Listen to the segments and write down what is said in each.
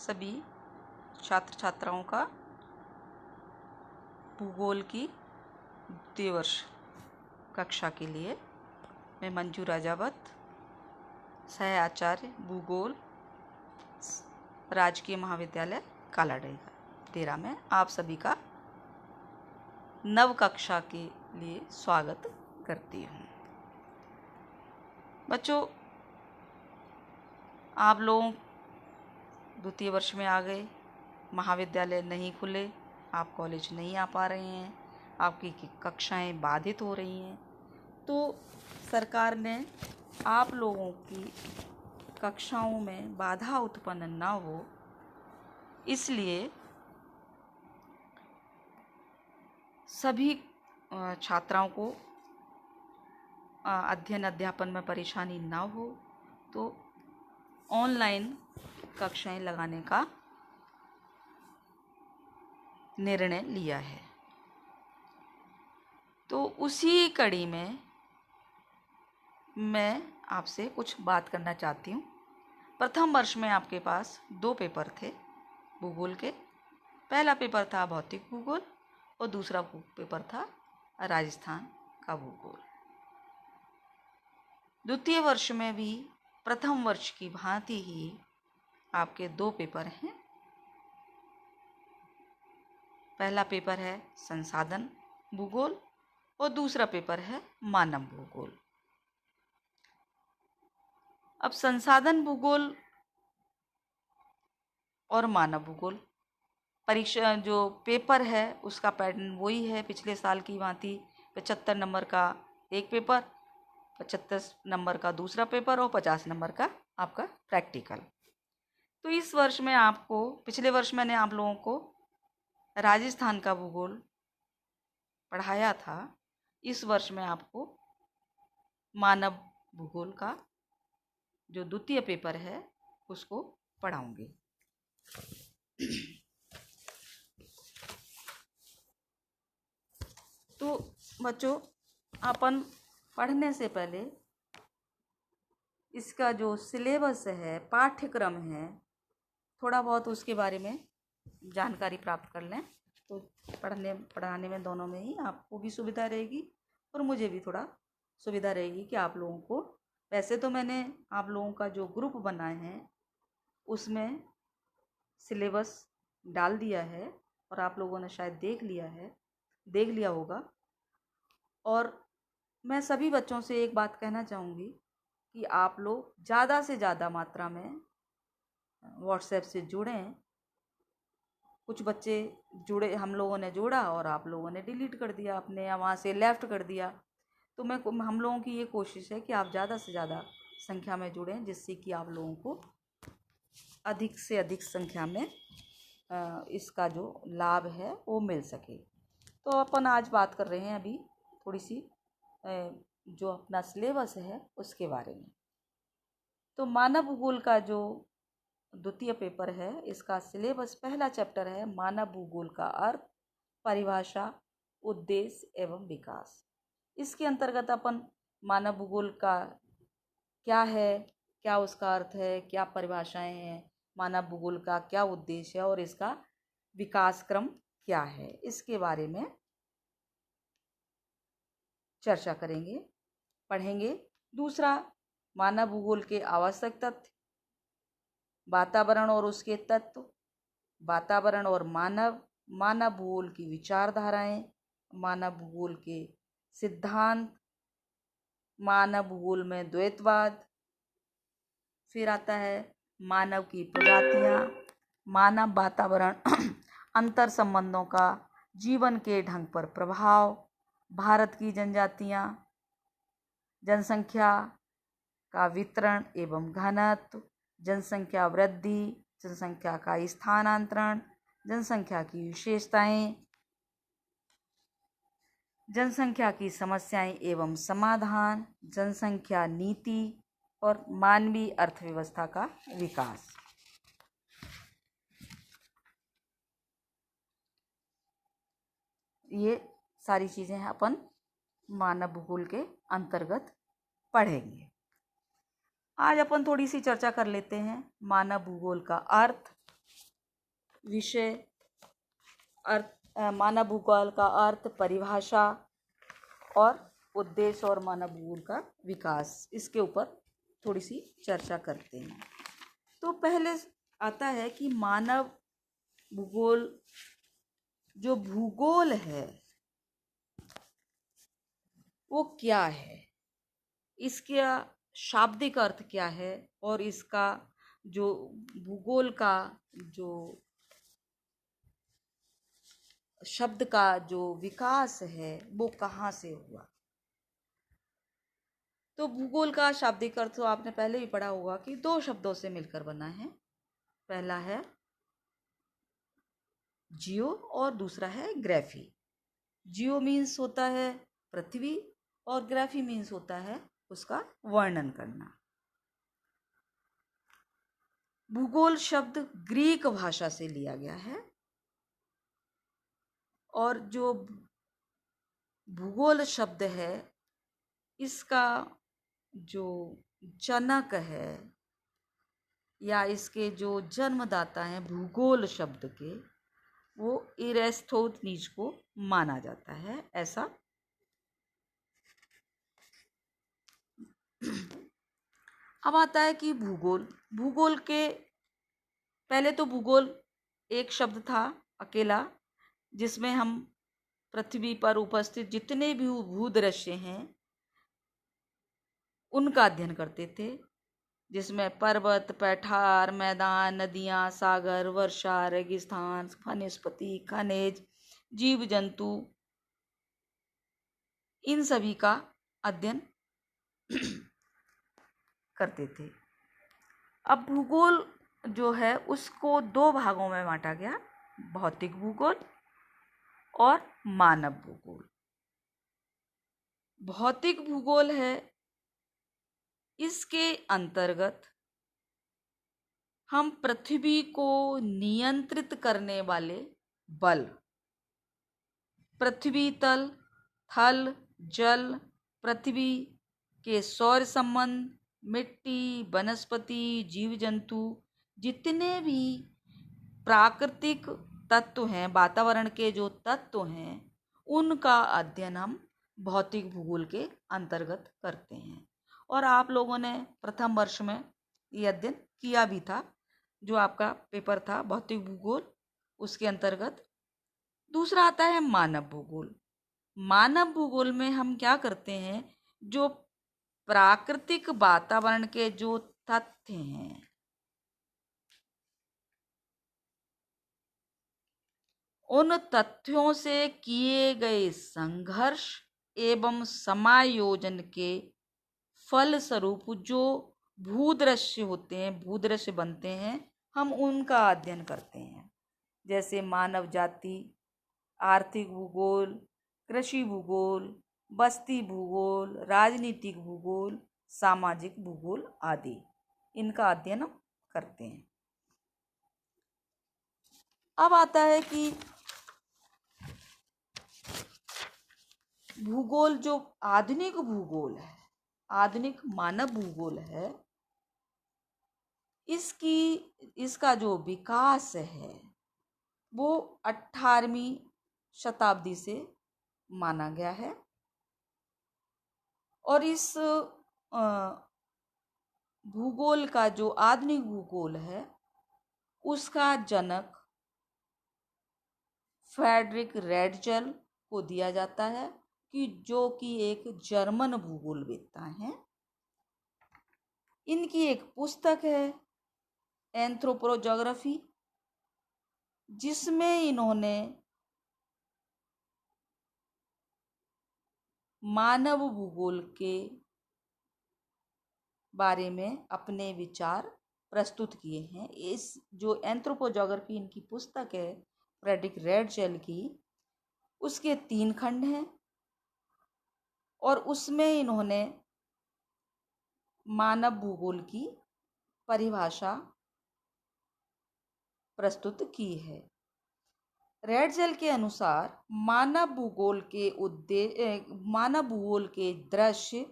सभी छात्र छात्राओं का भूगोल की द्वितीय वर्ष कक्षा के लिए मैं मंजू राजावत, सह आचार्य भूगोल, राजकीय महाविद्यालय कालाडेरा में आप सभी का नव कक्षा के लिए स्वागत करती हूँ। बच्चों, आप लोग द्वितीय वर्ष में आ गए, महाविद्यालय नहीं खुले, आप कॉलेज नहीं आ पा रहे हैं, आपकी कक्षाएं बाधित हो रही हैं, तो सरकार ने आप लोगों की कक्षाओं में बाधा उत्पन्न न हो, इसलिए सभी छात्राओं को अध्ययन अध्यापन में परेशानी ना हो तो ऑनलाइन कक्षाएं लगाने का निर्णय लिया है। तो उसी कड़ी में मैं आपसे कुछ बात करना चाहती हूँ। प्रथम वर्ष में आपके पास 2 पेपर थे भूगोल के। पहला पेपर था भौतिक भूगोल और दूसरा पेपर था राजस्थान का भूगोल। द्वितीय वर्ष में भी प्रथम वर्ष की भांति ही आपके 2 पेपर हैं। पहला पेपर है संसाधन भूगोल और दूसरा पेपर है मानव भूगोल। अब संसाधन भूगोल और मानव भूगोल परीक्षा जो पेपर है उसका पैटर्न वही है, पिछले साल की भांति 75 नंबर का एक पेपर, 75 नंबर का दूसरा पेपर और 50 नंबर का आपका प्रैक्टिकल। तो इस वर्ष में आपको, पिछले वर्ष मैंने आप लोगों को राजस्थान का भूगोल पढ़ाया था, इस वर्ष में आपको मानव भूगोल का जो द्वितीय पेपर है उसको पढ़ाऊंगी। तो बच्चों, अपन पढ़ने से पहले इसका जो सिलेबस है, पाठ्यक्रम है, थोड़ा बहुत उसके बारे में जानकारी प्राप्त कर लें तो पढ़ाने में दोनों में ही आपको भी सुविधा रहेगी और मुझे भी थोड़ा सुविधा रहेगी कि आप लोगों को, वैसे तो मैंने आप लोगों का जो ग्रुप बनाए हैं उसमें सिलेबस डाल दिया है और आप लोगों ने शायद देख लिया होगा। और मैं सभी बच्चों से एक बात कहना चाहूँगी कि आप लोग ज़्यादा से ज़्यादा मात्रा में व्हाट्सएप से जुड़ें। कुछ बच्चे जुड़े, हम लोगों ने जोड़ा और आप लोगों ने डिलीट कर दिया अपने, या वहाँ से लेफ़्ट कर दिया। तो हम लोगों की ये कोशिश है कि आप ज़्यादा से ज़्यादा संख्या में जुड़ें, जिससे कि आप लोगों को अधिक से अधिक संख्या में इसका जो लाभ है वो मिल सके। तो अपन आज बात कर रहे हैं अभी थोड़ी सी जो अपना सिलेबस है उसके बारे में। तो मानव भूगोल का जो द्वितीय पेपर है, इसका सिलेबस, पहला चैप्टर है मानव भूगोल का अर्थ, परिभाषा, उद्देश्य एवं विकास। इसके अंतर्गत अपन मानव भूगोल का क्या है, क्या उसका अर्थ है, क्या परिभाषाएं हैं, मानव भूगोल का क्या उद्देश्य है और इसका विकास क्रम क्या है, इसके बारे में चर्चा करेंगे, पढ़ेंगे। दूसरा, मानव भूगोल के आवश्यक तथ्य, वातावरण और उसके तत्व, वातावरण और मानव, मानव भूगोल की विचारधाराएं, मानव भूगोल के सिद्धांत, मानव भूगोल में द्वैतवाद, फिर आता है मानव की प्रजातियां, मानव वातावरण अंतर संबंधों का जीवन के ढंग पर प्रभाव, भारत की जनजातियां, जनसंख्या का वितरण एवं घनत्व, जनसंख्या वृद्धि, जनसंख्या का स्थानांतरण, जनसंख्या की विशेषताएं, जनसंख्या की समस्याएं एवं समाधान, जनसंख्या नीति और मानवीय अर्थव्यवस्था का विकास। ये सारी चीज़ें अपन मानव भूगोल के अंतर्गत पढ़ेंगे। आज अपन थोड़ी सी चर्चा कर लेते हैं मानव भूगोल का अर्थ, विषय, अर्थ, मानव भूगोल का अर्थ, परिभाषा और उद्देश्य और मानव भूगोल का विकास, इसके ऊपर थोड़ी सी चर्चा करते हैं। तो पहले आता है कि मानव भूगोल, जो भूगोल है वो क्या है, इसका शाब्दिक अर्थ क्या है और इसका जो भूगोल का जो शब्द का जो विकास है वो कहाँ से हुआ। तो भूगोल का शाब्दिक अर्थ तो आपने पहले भी पढ़ा होगा कि दो शब्दों से मिलकर बना है। पहला है जियो और दूसरा है ग्राफी। जियो मीन्स होता है पृथ्वी और ग्राफी मीन्स होता है उसका वर्णन करना। भूगोल शब्द ग्रीक भाषा से लिया गया है और जो भूगोल शब्द है इसका जो जनक है या इसके जो जन्मदाता हैं भूगोल शब्द के, वो इरेस्थोनीज को माना जाता है। ऐसा अब आता है कि भूगोल के पहले तो भूगोल एक शब्द था अकेला, जिसमें हम पृथ्वी पर उपस्थित जितने भी भूदृश्य हैं उनका अध्ययन करते थे, जिसमें पर्वत, पठार, मैदान, नदियाँ, सागर, वर्षा, रेगिस्तान, वनस्पति, खनिज, जीव जंतु, इन सभी का अध्ययन करते थे। अब भूगोल जो है उसको दो भागों में बांटा गया, भौतिक भूगोल और मानव भूगोल। भौतिक भूगोल है, इसके अंतर्गत हम पृथ्वी को नियंत्रित करने वाले बल, पृथ्वी तल, थल, जल, पृथ्वी के सौर संबंध, मिट्टी, वनस्पति, जीव जंतु, जितने भी प्राकृतिक तत्व हैं, वातावरण के जो तत्व हैं, उनका अध्ययन हम भौतिक भूगोल के अंतर्गत करते हैं। और आप लोगों ने प्रथम वर्ष में ये अध्ययन किया भी था, जो आपका पेपर था भौतिक भूगोल, उसके अंतर्गत। दूसरा आता है मानव भूगोल। मानव भूगोल में हम क्या करते हैं, जो प्राकृतिक वातावरण के जो तथ्य हैं उन तथ्यों से किए गए संघर्ष एवं समायोजन के फलस्वरूप जो भूदृश्य होते हैं, भूदृश्य बनते हैं, हम उनका अध्ययन करते हैं। जैसे मानव जाति, आर्थिक भूगोल, कृषि भूगोल, बस्ती भूगोल, राजनीतिक भूगोल, सामाजिक भूगोल आदि, इनका अध्ययन हम करते हैं। अब आता है कि भूगोल, जो आधुनिक भूगोल है, आधुनिक मानव भूगोल है, इसका जो विकास है वो 18वीं शताब्दी से माना गया है। और इस भूगोल का जो आधुनिक भूगोल है उसका जनक फ्रेडरिक रेडजल को दिया जाता है, कि जो कि एक जर्मन भूगोलवेत्ता हैं। इनकी एक पुस्तक है एंथ्रोपोजोग्राफी, जिसमें इन्होंने मानव भूगोल के बारे में अपने विचार प्रस्तुत किए हैं। इस जो एंथ्रोपोजोग्राफी इनकी पुस्तक है फ्रेडरिक रेडजल की, उसके 3 खंड हैं और उसमें इन्होंने मानव भूगोल की परिभाषा प्रस्तुत की है। रेडजल के अनुसार मानव भूगोल के दृश्य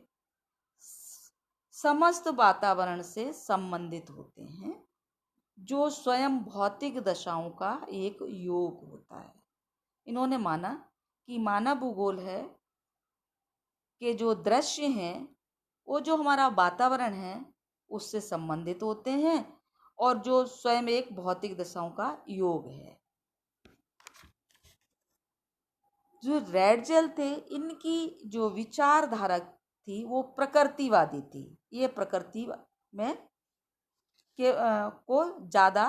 समस्त वातावरण से संबंधित होते हैं जो स्वयं भौतिक दशाओं का एक योग होता है। इन्होंने माना कि मानव भूगोल है कि जो दृश्य हैं वो जो हमारा वातावरण है उससे संबंधित होते हैं और जो स्वयं एक भौतिक दशाओं का योग है। जो रेडजेल थे, इनकी जो विचारधारा थी वो प्रकृतिवादी थी। ये प्रकृति में को ज़्यादा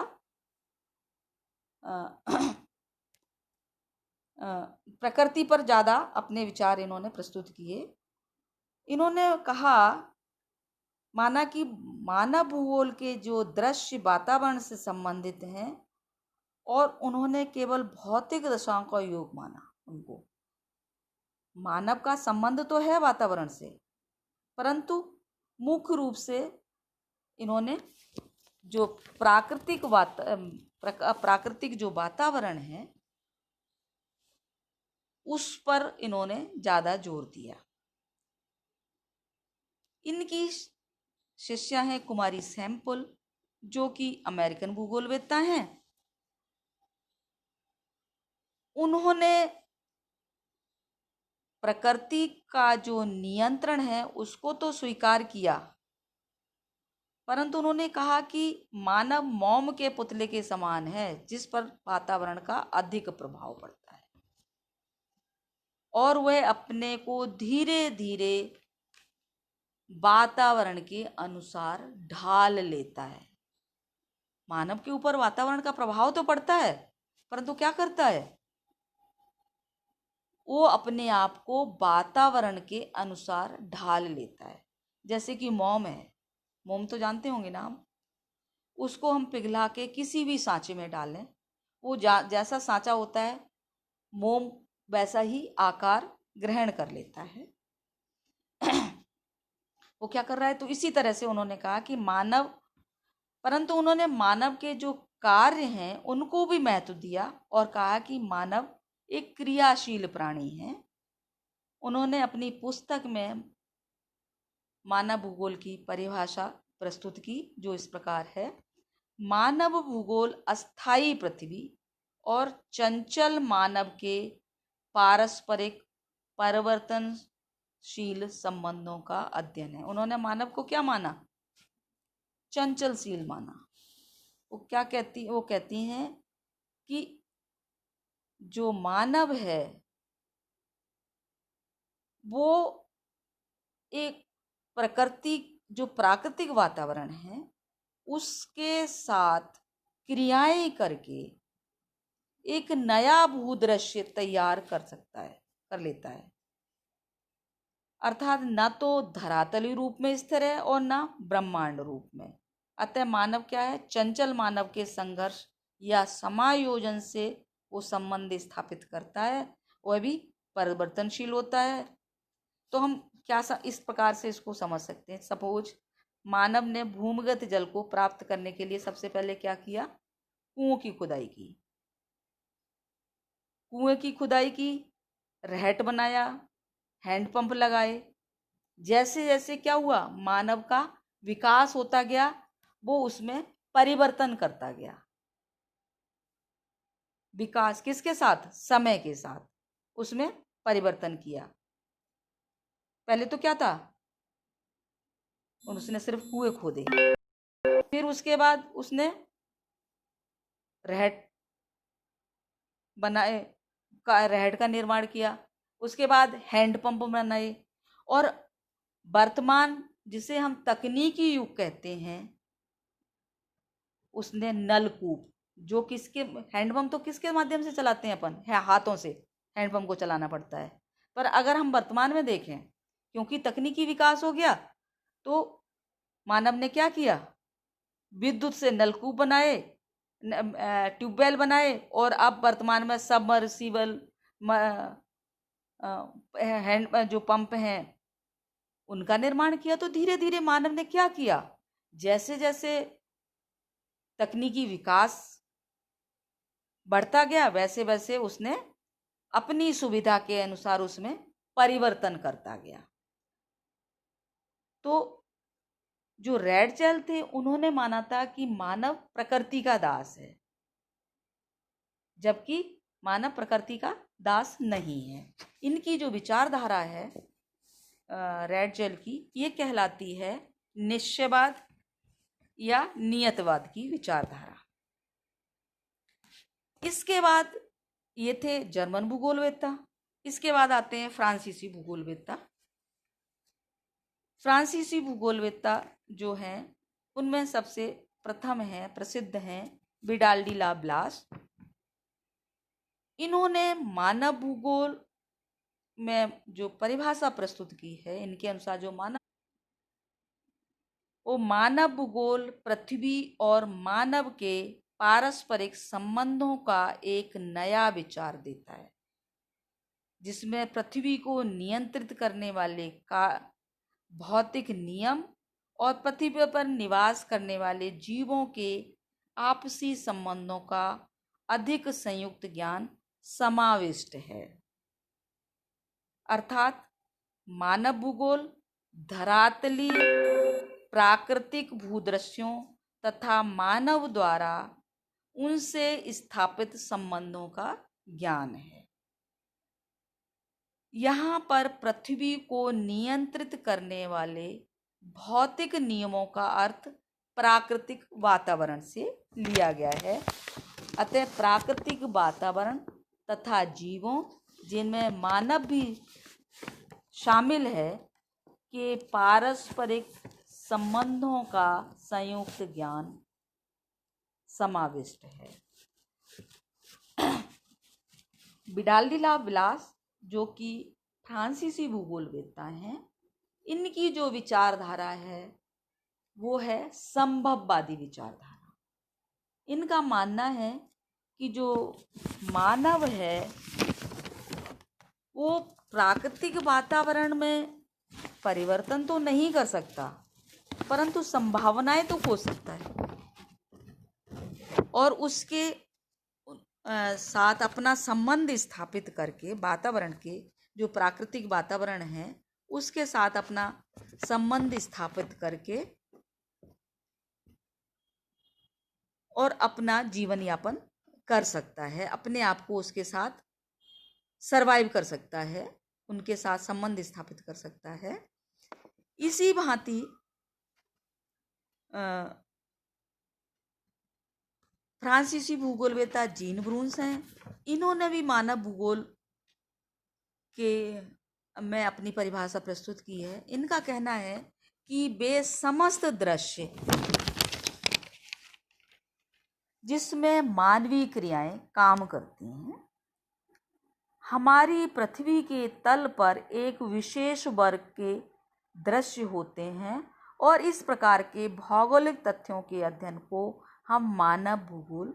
प्रकृति पर ज़्यादा अपने विचार इन्होंने प्रस्तुत किए। इन्होंने कहा, माना कि मानव भूगोल के जो दृश्य वातावरण से संबंधित हैं और उन्होंने केवल भौतिक दशाओं का योग माना। उनको मानव का संबंध तो है वातावरण से, परंतु मुख्य रूप से इन्होंने जो प्राकृतिक जो वातावरण है उस पर इन्होंने ज़्यादा जोर दिया। इनकी शिष्या हैं कुमारी सैम्पल, जो कि अमेरिकन भूगोलवेत्ता हैं। उन्होंने प्रकृति का जो नियंत्रण है उसको तो स्वीकार किया, परंतु उन्होंने कहा कि मानव मोम के पुतले के समान है जिस पर वातावरण का अधिक प्रभाव पड़ता है और वह अपने को धीरे धीरे वातावरण के अनुसार ढाल लेता है। मानव के ऊपर वातावरण का प्रभाव तो पड़ता है, परंतु क्या करता है, वो अपने आप को वातावरण के अनुसार ढाल लेता है। जैसे कि मोम है, मोम तो जानते होंगे ना हम, उसको हम पिघला के किसी भी सांचे में डालें, वो जैसा सांचा होता है मोम वैसा ही आकार ग्रहण कर लेता है। वो क्या कर रहा है, तो इसी तरह से उन्होंने कहा कि परंतु उन्होंने मानव के जो कार्य हैं उनको भी महत्व दिया और कहा कि मानव एक क्रियाशील प्राणी है। उन्होंने अपनी पुस्तक में मानव भूगोल की परिभाषा प्रस्तुत की, जो इस प्रकार है। मानव भूगोल अस्थायी पृथ्वी और चंचल मानव के पारस्परिक परिवर्तनशील संबंधों का अध्ययन है। उन्होंने मानव को क्या माना, चंचलशील माना। वो कहती हैं कि जो मानव है वो एक जो प्राकृतिक वातावरण है उसके साथ क्रियाएं करके एक नया भूदृश्य तैयार कर लेता है। अर्थात न तो धरातली रूप में स्थिर है और न ब्रह्मांड रूप में। अतः मानव क्या है, चंचल मानव के संघर्ष या समायोजन से वो संबंध स्थापित करता है, वह भी परिवर्तनशील होता है। तो हम इस प्रकार से इसको समझ सकते हैं। सपोज मानव ने भूमिगत जल को प्राप्त करने के लिए सबसे पहले क्या किया, कुओं की खुदाई की, रहट बनाया, हैंडपंप लगाए। जैसे जैसे क्या हुआ, मानव का विकास होता गया, वो उसमें परिवर्तन करता गया। विकास किसके साथ, समय के साथ उसमें परिवर्तन किया। पहले तो क्या था, उसने सिर्फ कुएं खोदे, फिर उसके बाद उसने रहट बनाए, रहट का निर्माण किया, उसके बाद हैंडपंप बनाए, और वर्तमान जिसे हम तकनीकी युग कहते हैं उसने नलकूप, जो हैंडपंप तो किसके माध्यम से चलाते हैं अपन, हाथों से हैंडपंप को चलाना पड़ता है। पर अगर हम वर्तमान में देखें, क्योंकि तकनीकी विकास हो गया, तो मानव ने क्या किया, विद्युत से नलकूप बनाए, ट्यूबवेल बनाए, और अब वर्तमान में सबमर्सिबल जो पंप हैं उनका निर्माण किया। तो धीरे धीरे मानव ने क्या किया, जैसे जैसे तकनीकी विकास बढ़ता गया वैसे वैसे उसने अपनी सुविधा के अनुसार उसमें परिवर्तन करता गया। तो जो रैडचेल थे उन्होंने माना था कि मानव प्रकृति का दास है, जबकि मानव प्रकृति का दास नहीं है। इनकी जो विचारधारा है रैडचेल की, ये कहलाती है निश्चयवाद या नियतवाद की विचारधारा। इसके बाद ये थे जर्मन भूगोलवेत्ता। इसके बाद आते हैं फ्रांसीसी भूगोलवेत्ता। फ्रांसीसी भूगोलवेत्ता जो हैं उनमें सबसे प्रथम है, प्रसिद्ध हैं विडाल डी ला ब्लास। इन्होंने मानव भूगोल में जो परिभाषा प्रस्तुत की है, इनके अनुसार जो मानव भूगोल पृथ्वी और मानव के पारस्परिक संबंधों का एक नया विचार देता है, जिसमें पृथ्वी को नियंत्रित करने वाले का भौतिक नियम और पृथ्वी पर निवास करने वाले जीवों के आपसी संबंधों का अधिक संयुक्त ज्ञान समाविष्ट है। अर्थात मानव भूगोल धरातलीय प्राकृतिक भूदृश्यों तथा मानव द्वारा उनसे स्थापित संबंधों का ज्ञान है। यहाँ पर पृथ्वी को नियंत्रित करने वाले भौतिक नियमों का अर्थ प्राकृतिक वातावरण से लिया गया है। अतः प्राकृतिक वातावरण तथा जीवों, जिनमें मानव भी शामिल है, के पारस्परिक संबंधों का संयुक्त ज्ञान समाविष्ट है। विडाल डी ला ब्लास जो कि फ्रांसीसी भूगोलवेत्ता हैं, इनकी जो विचारधारा है वो है संभववादी विचारधारा। इनका मानना है कि जो मानव है वो प्राकृतिक वातावरण में परिवर्तन तो नहीं कर सकता, परंतु संभावनाएं तो खोज सकता है और उसके साथ अपना संबंध स्थापित करके वातावरण के, जो प्राकृतिक वातावरण है उसके साथ अपना संबंध स्थापित करके और अपना जीवन यापन कर सकता है, अपने आप को उसके साथ सरवाइव कर सकता है, उनके साथ संबंध स्थापित कर सकता है। इसी भांति फ्रांसीसी भूगोलवेत्ता जीन ब्रून्स हैं। इन्होंने भी मानव भूगोल के में अपनी परिभाषा प्रस्तुत की है। इनका कहना है कि वे समस्त दृश्य जिसमें मानवीय क्रियाएं काम करती हैं, हमारी पृथ्वी के तल पर एक विशेष वर्ग के दृश्य होते हैं और इस प्रकार के भौगोलिक तथ्यों के अध्ययन को हम मानव भूगोल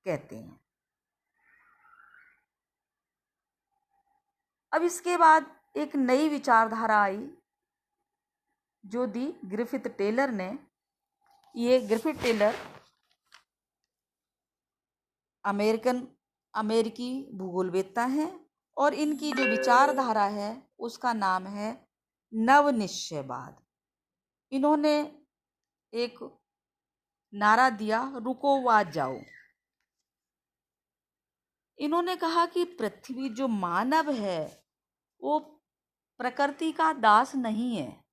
कहते हैं। अब इसके बाद एक नई विचारधारा आई जो दी ग्रिफिथ टेलर ने। ये ग्रिफिथ टेलर अमेरिकी भूगोलवेत्ता हैं और इनकी जो विचारधारा है उसका नाम है नवनिश्चयवाद। इन्होंने एक नारा दिया, रुको व जाओ। इन्होंने कहा कि पृथ्वी, जो मानव है, वो प्रकृति का दास नहीं है।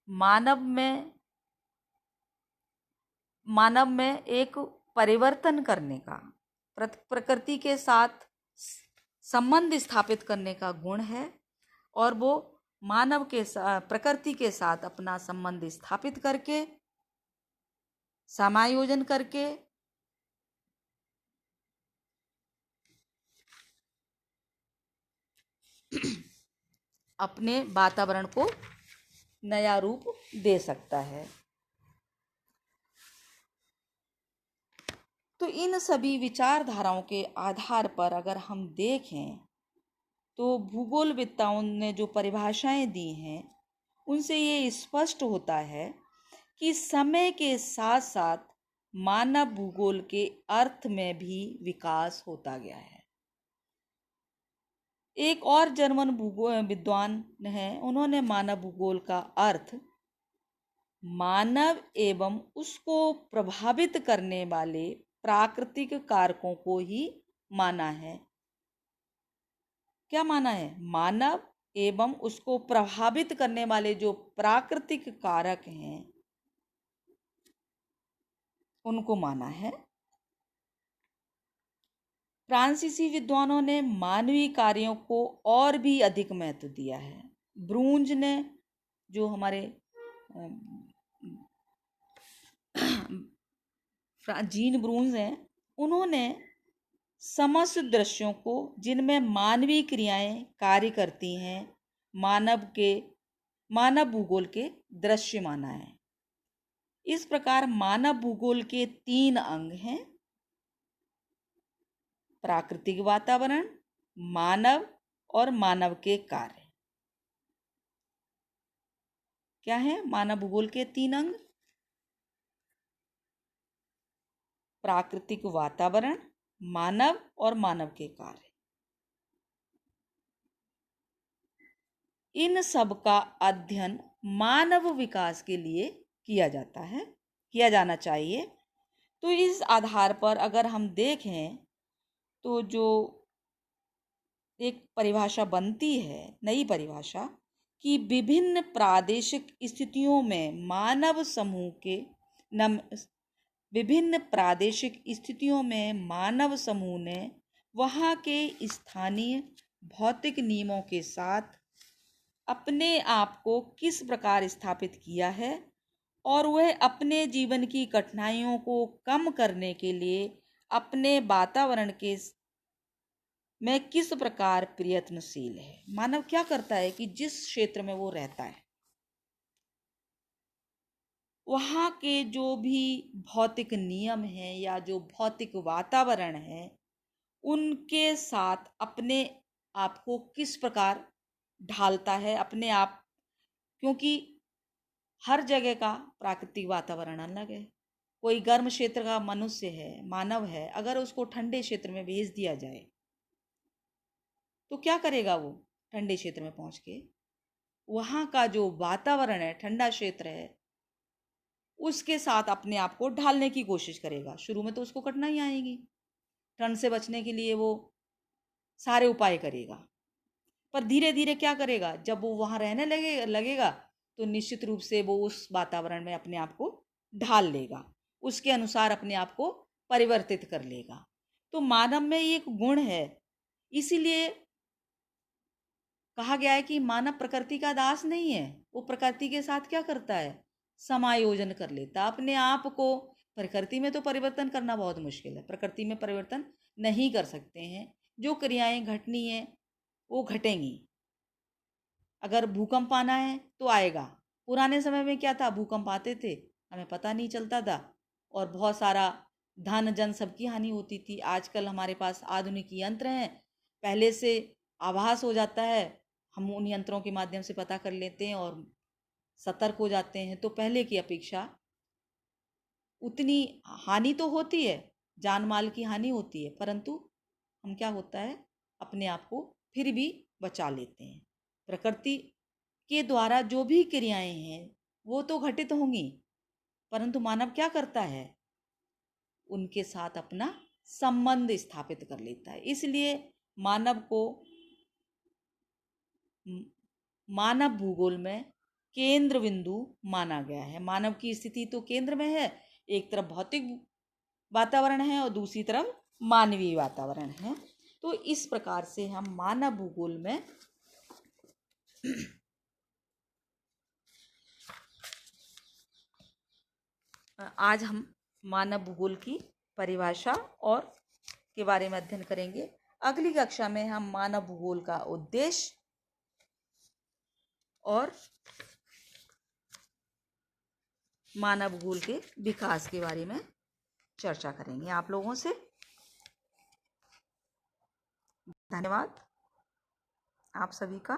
मानव में एक परिवर्तन करने का, प्रकृति के साथ संबंध स्थापित करने का गुण है और वो मानव के प्रकृति के साथ अपना संबंध स्थापित करके, समायोजन करके अपने वातावरण को नया रूप दे सकता है। तो इन सभी विचारधाराओं के आधार पर अगर हम देखें तो भूगोलवेत्ताओं ने जो परिभाषाएं दी हैं उनसे ये स्पष्ट होता है कि समय के साथ साथ मानव भूगोल के अर्थ में भी विकास होता गया है। एक और जर्मन भूगोल विद्वान हैं, उन्होंने मानव भूगोल का अर्थ मानव एवं उसको प्रभावित करने वाले प्राकृतिक कारकों को ही माना है। क्या माना है? मानव एवं उसको प्रभावित करने वाले जो प्राकृतिक कारक हैं उनको माना है। फ्रांसीसी विद्वानों ने मानवीय कार्यों को और भी अधिक महत्व दिया है। ब्रूंज ने, जो हमारे जीन ब्रूंज हैं, उन्होंने समस्त दृश्यों को जिनमें मानवीय क्रियाएं कार्य करती हैं मानव भूगोल के दृश्य माना है। इस प्रकार मानव भूगोल के 3 अंग हैं: प्राकृतिक वातावरण, मानव और मानव के कार्य। क्या है मानव भूगोल के 3 अंग? प्राकृतिक वातावरण, मानव और मानव के कार्य। इन सब का अध्ययन मानव विकास के लिए किया जाना चाहिए। तो इस आधार पर अगर हम देखें तो जो एक परिभाषा बनती है, नई परिभाषा, कि विभिन्न प्रादेशिक स्थितियों में मानव समूह के विभिन्न प्रादेशिक स्थितियों में मानव समूह ने वहाँ के स्थानीय भौतिक नियमों के साथ अपने आप को किस प्रकार स्थापित किया है और वह अपने जीवन की कठिनाइयों को कम करने के लिए अपने वातावरण के में किस प्रकार प्रयत्नशील है। मानव क्या करता है कि जिस क्षेत्र में वो रहता है वहाँ के जो भी भौतिक नियम हैं या जो भौतिक वातावरण है उनके साथ अपने आप को किस प्रकार ढालता है अपने आप, क्योंकि हर जगह का प्राकृतिक वातावरण अलग है। कोई गर्म क्षेत्र का मनुष्य है, मानव है, अगर उसको ठंडे क्षेत्र में भेज दिया जाए तो क्या करेगा? वो ठंडे क्षेत्र में पहुंच के वहाँ का जो वातावरण है, ठंडा क्षेत्र है, उसके साथ अपने आप को ढालने की कोशिश करेगा। शुरू में तो उसको कठिनाई आएगी, ठंड से बचने के लिए वो सारे उपाय करेगा, पर धीरे धीरे क्या करेगा, जब वो वहाँ रहने लगेगा तो निश्चित रूप से वो उस वातावरण में अपने आप को ढाल लेगा, उसके अनुसार अपने आप को परिवर्तित कर लेगा। तो मानव में एक गुण है, इसीलिए कहा गया है कि मानव प्रकृति का दास नहीं है। वो प्रकृति के साथ क्या करता है? समायोजन कर लेता अपने आप को। प्रकृति में तो परिवर्तन करना बहुत मुश्किल है, प्रकृति में परिवर्तन नहीं कर सकते हैं। जो क्रियाएं घटनी है वो घटेंगी। अगर भूकंप आना है तो आएगा। पुराने समय में क्या था, भूकंप आते थे, हमें पता नहीं चलता था और बहुत सारा धन जन सबकी हानि होती थी। आजकल हमारे पास आधुनिक यंत्र हैं, पहले से आभास हो जाता है, हम उन यंत्रों के माध्यम से पता कर लेते हैं और सतर्क हो जाते हैं। तो पहले की अपेक्षा उतनी हानि तो होती है, जान माल की हानि होती है, परंतु हम क्या होता है, अपने आप को फिर भी बचा लेते हैं। प्रकृति के द्वारा जो भी क्रियाएं हैं वो तो घटित होंगी, परंतु मानव क्या करता है, उनके साथ अपना संबंध स्थापित कर लेता है। इसलिए मानव को मानव भूगोल में केंद्र बिंदु माना गया है। मानव की स्थिति तो केंद्र में है, एक तरफ भौतिक वातावरण है और दूसरी तरफ मानवीय वातावरण है। तो इस प्रकार से हम मानव भूगोल में आज हम मानव भूगोल की परिभाषा और के बारे में अध्ययन करेंगे। अगली कक्षा में हम मानव भूगोल का उद्देश्य और मानव भूगोल के विकास के बारे में चर्चा करेंगे आप लोगों से। धन्यवाद आप सभी का।